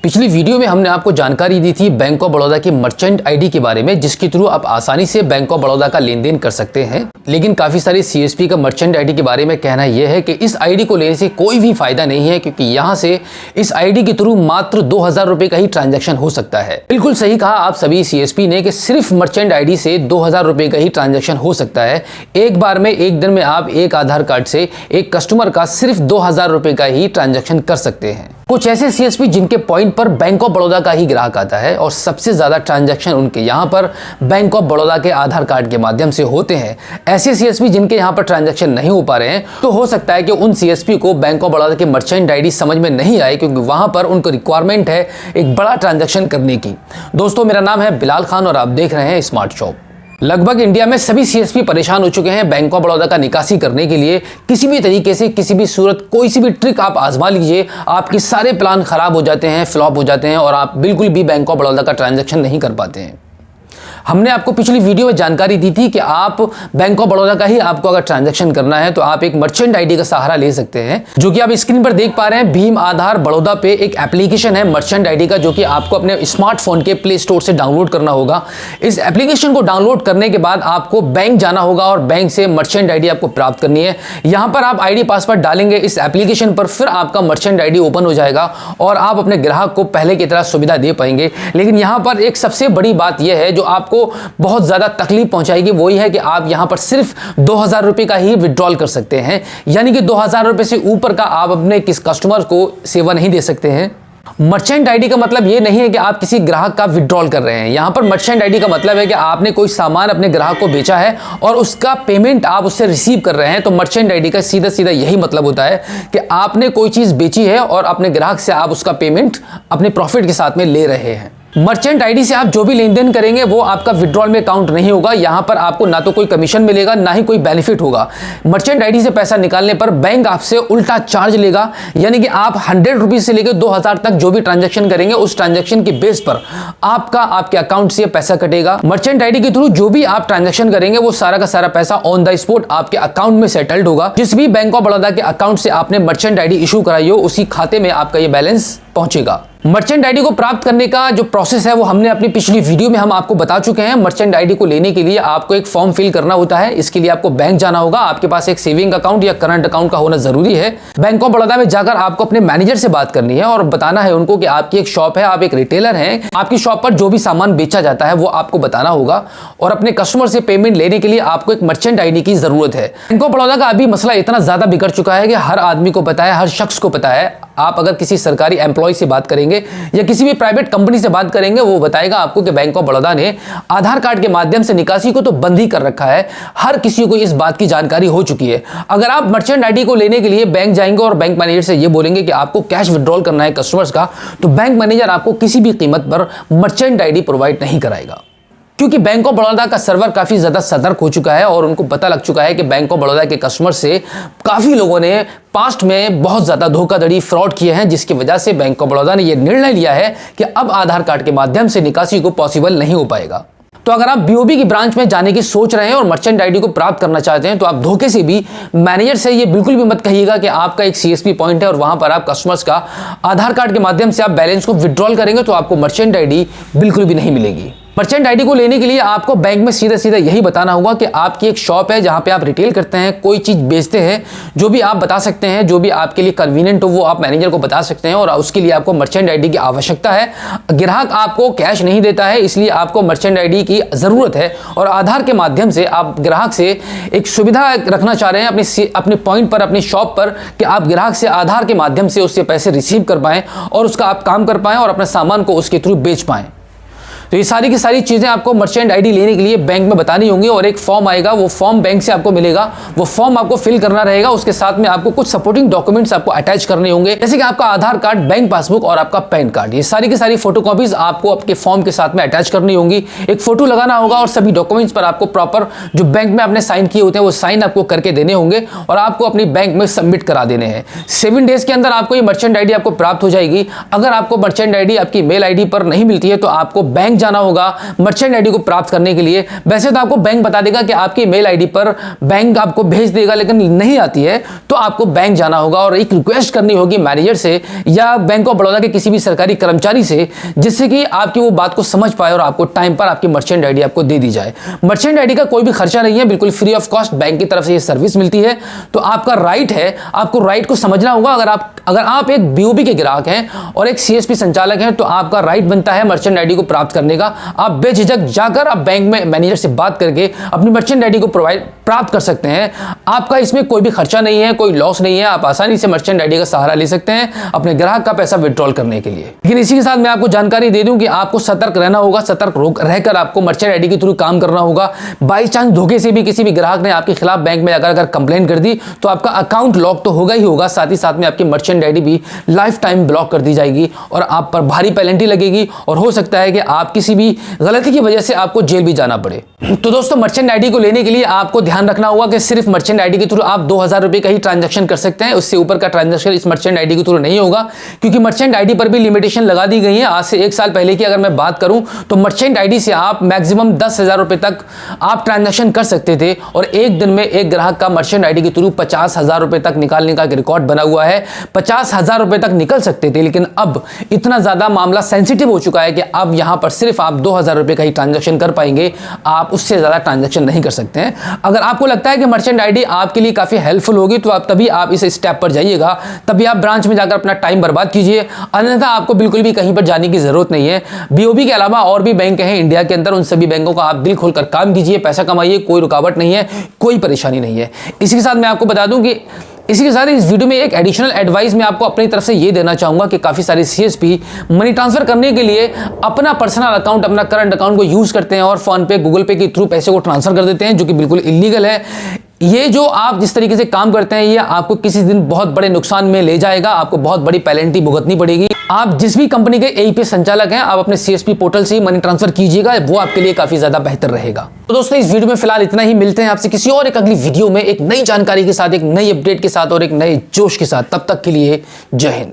पिछली वीडियो में हमने आपको जानकारी दी थी बैंक ऑफ बड़ौदा की मर्चेंट आईडी के बारे में, जिसके थ्रू आप आसानी से बैंक ऑफ बड़ौदा का लेन देन कर सकते हैं। लेकिन काफी सारी सीएसपी का मर्चेंट आईडी के बारे में कहना यह है कि इस आईडी को लेने से कोई भी फायदा नहीं है, क्योंकि यहां से इस आईडी के थ्रू मात्र 2000 रुपए का ही ट्रांजैक्शन हो सकता है। बिल्कुल सही कहा आप सभी सीएसपी ने कि सिर्फ मर्चेंट आईडी से 2000 रुपए का ही ट्रांजैक्शन हो सकता है। एक बार में एक दिन में आप एक आधार कार्ड से एक कस्टमर का सिर्फ 2000 रुपए का ही ट्रांजैक्शन कर सकते हैं। कुछ ऐसे सीएसपी जिनके पॉइंट पर बैंक ऑफ बड़ौदा का ही ग्राहक आता है और सबसे ज्यादा ट्रांजैक्शन उनके यहां पर बैंक ऑफ बड़ौदा के आधार कार्ड के माध्यम से होते हैं। ऐसे सीएसपी जिनके यहां पर ट्रांजैक्शन नहीं हो पा रहे हैं, तो हो सकता है कि उन सीएसपी को बैंक ऑफ बड़ौदा के मर्चेंट आईडी समझ में नहीं आए, क्योंकि वहां पर उनको रिक्वायरमेंट है एक बड़ा ट्रांजैक्शन करने की। दोस्तों, मेरा नाम है बिलाल खान और आप देख रहे हैं स्मार्ट शॉप। लगभग इंडिया में सभी सीएसपी परेशान हो चुके हैं बैंक ऑफ बड़ौदा का निकासी करने के लिए। किसी भी तरीके से, किसी भी सूरत, कोई सी भी ट्रिक आप आजमा लीजिए, आपके सारे प्लान खराब हो जाते हैं, फ्लॉप हो जाते हैं और आप बिल्कुल भी बैंक ऑफ बड़ौदा का ट्रांजैक्शन नहीं कर पाते हैं। हमने आपको पिछली वीडियो में जानकारी दी थी कि आप बैंक ऑफ बड़ौदा का ही आपको अगर ट्रांजैक्शन करना है तो आप एक मर्चेंट आईडी का सहारा ले सकते हैं, जो कि आप स्क्रीन पर देख पा रहे हैं। भीम आधार बड़ौदा पे एक एप्लीकेशन है मर्चेंट आईडी का, जो कि आपको अपने स्मार्टफोन के प्ले स्टोर से डाउनलोड करना होगा। इस एप्लीकेशन को डाउनलोड करने के बाद आपको बैंक जाना होगा और बैंक से मर्चेंट आईडी आपको प्राप्त करनी है। यहां पर आप आईडी पासवर्ड डालेंगे इस एप्लीकेशन पर, फिर आपका मर्चेंट आईडी ओपन हो जाएगा और आप अपने ग्राहक को पहले की तरह सुविधा दे पाएंगे। लेकिन यहां पर एक सबसे बड़ी बात यह है जो आपको बहुत ज्यादा तकलीफ पहुंचाएगी, वही है कि आप यहां पर सिर्फ 2000 रुपए का ही विड्रॉल कर सकते हैं। यानी कि 2000 रुपए से ऊपर का आप अपने किस कस्टमर को सेवा नहीं दे सकते हैं। मर्चेंट आईडी का मतलब यह नहीं है कि आप किसी ग्राहक का विड्रॉल कर रहे हैं। यहां पर मर्चेंट आईडी का मतलब है कि आपने कोई सामान अपने ग्राहक को बेचा है और उसका पेमेंट आप उससे रिसीव कर रहे हैं। तो मर्चेंट आईडी का सीधा सीधा यही मतलब होता है कि आपने कोई चीज बेची है और अपने ग्राहक से आप उसका पेमेंट अपने प्रॉफिट के साथ में ले रहे हैं। मर्चेंट आईडी से आप जो भी लेन देन करेंगे वो आपका विड्रॉल में काउंट नहीं होगा। यहां पर आपको ना तो कोई कमीशन मिलेगा, ना ही कोई बेनिफिट होगा। मर्चेंट आईडी से पैसा निकालने पर बैंक आपसे उल्टा चार्ज लेगा, यानी कि आप 100 रुपीज से लेकर 2000 तक जो भी ट्रांजैक्शन करेंगे उस ट्रांजैक्शन के बेस पर आपका आपके अकाउंट से पैसा कटेगा। मर्चेंट आईडी के थ्रू जो भी आप ट्रांजैक्शन करेंगे वो सारा का सारा पैसा ऑन द स्पॉट आपके अकाउंट में सेटल्ड होगा। जिस भी बैंक ऑफ बड़ौदा के अकाउंट से आपने मर्चेंट आईडी इशू कराई हो, उसी खाते में आपका ये बैलेंस पहुंचेगा। मर्चेंट आईडी को प्राप्त करने का जो प्रोसेस है वो हमने अपनी पिछली वीडियो में हम आपको बता चुके हैं। मर्चेंट आईडी को लेने के लिए आपको एक फॉर्म फिल करना होता है। इसके लिए आपको बैंक जाना होगा। आपके पास एक सेविंग अकाउंट या करंट अकाउंट का होना जरूरी है। बैंक ऑफ बड़ौदा में जाकर आपको अपने मैनेजर से बात करनी है और बताना है उनको कि आपकी एक शॉप है, आप एक रिटेलर हैं, आपकी शॉप पर जो भी सामान बेचा जाता है वो आपको बताना होगा और अपने कस्टमर से पेमेंट लेने के लिए आपको एक मर्चेंट आईडी की जरूरत है। बैंक ऑफ बड़ौदा का अभी मसला इतना ज्यादा बिगड़ चुका है कि हर आदमी को पता है, हर शख्स को पता है। आप अगर किसी सरकारी एम्प्लॉय से बात करेंगे या किसी भी प्राइवेट कंपनी से बात करेंगे, वो बताएगा आपको कि बैंक ऑफ बड़ौदा ने आधार कार्ड के माध्यम से निकासी को तो बंद ही कर रखा है। हर किसी को इस बात की जानकारी हो चुकी है। अगर आप मर्चेंट आईडी को लेने के लिए बैंक जाएंगे और बैंक मैनेजर से ये बोलेंगे कि आपको कैश विड्रॉल करना है कस्टमर्स का, तो बैंक मैनेजर आपको किसी भी कीमत पर मर्चेंट आईडी प्रोवाइड नहीं कराएगा, क्योंकि बैंक ऑफ बड़ौदा का सर्वर काफी ज्यादा सतर्क हो चुका है और उनको पता लग चुका है कि बैंक ऑफ बड़ौदा के कस्टमर से काफी लोगों ने पास्ट में बहुत ज्यादा धोखाधड़ी, फ्रॉड किए हैं, जिसकी वजह से बैंक ऑफ बड़ौदा ने यह निर्णय लिया है कि अब आधार कार्ड के माध्यम से निकासी को पॉसिबल नहीं हो पाएगा। तो अगर आप बीओबी की ब्रांच में जाने की सोच रहे हैं और मर्चेंट आईडी को प्राप्त करना चाहते हैं, तो आप धोखे से भी मैनेजर से ये बिल्कुल भी मत कहिएगा कि आपका एक सीएसपी पॉइंट है और वहां पर आप कस्टमर्स का आधार कार्ड के माध्यम से आप बैलेंस को विड्रॉल करेंगे, तो आपको मर्चेंट आईडी बिल्कुल भी नहीं मिलेगी। मर्चेंट आईडी को लेने के लिए आपको बैंक में सीधा सीधा यही बताना होगा कि आपकी एक शॉप है जहां पे आप रिटेल करते हैं, कोई चीज बेचते हैं, जो भी आप बता सकते हैं, जो भी आपके लिए कन्वीनियंट हो वो आप मैनेजर को बता सकते हैं और उसके लिए आपको मर्चेंट आईडी की आवश्यकता है। ग्राहक आपको कैश नहीं देता है, इसलिए आपको मर्चेंट आईडी की जरूरत है और आधार के माध्यम से आप ग्राहक से एक सुविधा रखना चाह रहे हैं अपने पॉइंट पर, अपनी शॉप पर, कि आप ग्राहक से आधार के माध्यम से उससे पैसे रिसीव कर पाएं और उसका आप काम कर पाएं और अपने सामान को उसके थ्रू बेच पाएं। तो ये सारी की सारी चीजें आपको मर्चेंट आईडी लेने के लिए बैंक में बतानी होंगी और एक फॉर्म आएगा, वो फॉर्म बैंक से आपको मिलेगा, वो फॉर्म आपको फिल करना रहेगा। उसके साथ में आपको कुछ सपोर्टिंग डॉक्यूमेंट्स आपको अटैच करने होंगे, जैसे कि आपका आधार कार्ड, बैंक पासबुक और आपका पैन कार्ड। ये सारी की सारी फोटोकॉपीज आपको आपके फॉर्म के साथ में अटैच करनी होंगी। एक फोटो लगाना होगा और सभी डॉक्यूमेंट्स पर आपको प्रॉपर जो बैंक में आपने साइन किए होते हैं वो साइन आपको करके देने होंगे और आपको अपनी बैंक में सबमिट करा देने हैं। 7 डेज के अंदर आपको ये मर्चेंट आईडी आपको प्राप्त हो जाएगी। अगर आपको मर्चेंट आईडी आपकी मेल आईडी पर नहीं मिलती है तो आपको बैंक जाना होगा मर्चेंट आईडी को प्राप्त करने के लिए। वैसे तो आपको बैंक बता देगा कि आपकी मेल आईडी पर बैंक आपको भेज देगा, लेकिन नहीं आती है तो आपको बैंक जाना होगा और एक रिक्वेस्ट करनी होगी मैनेजर से या बैंक ऑफ बड़ौदा के किसी भी सरकारी कर्मचारी से, जिससे कि आपकी वो बात को समझ पाए और आपको टाइम पर आपकी मर्चेंट आईडी आपको दे दी जाए। मर्चेंट आईडी का कोई भी खर्चा नहीं है, बिल्कुल फ्री ऑफ कॉस्ट बैंक की तरफ से ये सर्विस मिलती है। तो आपका राइट है, आपको राइट को समझना होगा। अगर आप एक बीओबी के ग्राहक हैं और एक सीएसपी संचालक हैं तो आपका राइट बनता है मर्चेंट आईडी को प्राप्त करने का। आप बेझिझक जाकर आप बैंक में मैनेजर से बात करके अपनी मर्चेंट आईडी को प्राप्त कर सकते हैं। आपका इसमें कोई भी खर्चा नहीं है, कोई लॉस नहीं है। आप आसानी से मर्चेंट आईडी का सहारा ले सकते हैं अपने ग्राहक का पैसा विड्रॉल करने के लिए। लेकिन इसी के साथ मैं आपको जानकारी दे दूं कि आपको सतर्क रहना होगा, सतर्क रहकर आपको मर्चेंट आईडी के थ्रू काम करना होगा। बाई चांस धोखे से भी किसी भी ग्राहक ने आपके खिलाफ बैंक में अगर कंप्लेंट कर दी तो आपका अकाउंट लॉक तो होगा ही होगा, साथ ही साथ में आपकी मर्चेंट आईडी भी लाइफ टाइम ब्लॉक कर दी जाएगी और आप पर भारी पेनल्टी लगेगी और हो सकता है कि आप किसी भी गलती की वजह से आपको जेल भी जाना पड़े। तो दोस्तों, मर्चेंट आईडी को लेने के लिए आपको ध्यान रखना होगा कि सिर्फ मर्चेंट आईडी के थ्रू आप 2000 रुपए का ही ट्रांजैक्शन कर सकते हैं। उससे ऊपर का ट्रांजैक्शन इस मर्चेंट आईडी के थ्रू नहीं होगा, क्योंकि मर्चेंट आईडी पर भी लिमिटेशन लगा दी गई है। आज से 1 साल पहले की अगर मैं बात करूं तो मर्चेंट आईडी से आप मैक्सिमम 10,000 रुपए तक आप ट्रांजैक्शन कर सकते थे और एक दिन में एक ग्राहक का मर्चेंट आईडी के थ्रू 50,000 रुपए तक निकालने का रिकॉर्ड बना हुआ है। 50,000 रुपए तक निकल सकते थे, लेकिन अब इतना ज्यादा मामला सेंसिटिव हो चुका है कि अब यहां पर सिर्फ आप 2000 रुपए का ही ट्रांजैक्शन कर पाएंगे, आप उससे ज्यादा ट्रांजैक्शन नहीं कर सकते हैं। अगर आपको लगता है कि मर्चेंट आईडी आपके लिए काफी हेल्पफुल होगी तो तभी आप इस स्टेप पर जाइएगा, तभी आप ब्रांच में जाकर अपना टाइम बर्बाद कीजिए, अन्यथा आपको बिल्कुल भी कहीं पर जाने की जरूरत नहीं है। बीओबी के अलावा और भी बैंक हैं इंडिया के अंदर, उन सभी बैंकों का आप दिल खोलकर काम कीजिए, पैसा कमाइए, कोई रुकावट नहीं है, कोई परेशानी नहीं है। इसी के साथ मैं आपको बता दूं कि इसी के साथ इस वीडियो में एक एडिशनल एडवाइस मैं आपको अपनी तरफ से ये देना चाहूंगा कि काफी सारे सीएसपी मनी ट्रांसफर करने के लिए अपना पर्सनल अकाउंट, अपना करंट अकाउंट को यूज करते हैं और फोन पे, गूगल पे के थ्रू पैसे को ट्रांसफर कर देते हैं, जो कि बिल्कुल इलीगल है। ये जो आप जिस तरीके से काम करते हैं, ये आपको किसी दिन बहुत बड़े नुकसान में ले जाएगा, आपको बहुत बड़ी पेनल्टी भुगतनी पड़ेगी। आप जिस भी कंपनी के एईपी संचालक हैं, आप अपने सीएसपी पोर्टल से ही मनी ट्रांसफर कीजिएगा, वो आपके लिए काफी ज्यादा बेहतर रहेगा। तो दोस्तों, इस वीडियो में फिलहाल इतना ही। मिलते हैं आपसे किसी और एक अगली वीडियो में एक नई जानकारी के साथ, एक नई अपडेट के साथ और एक नए जोश के साथ। तब तक के लिए जय हिंद।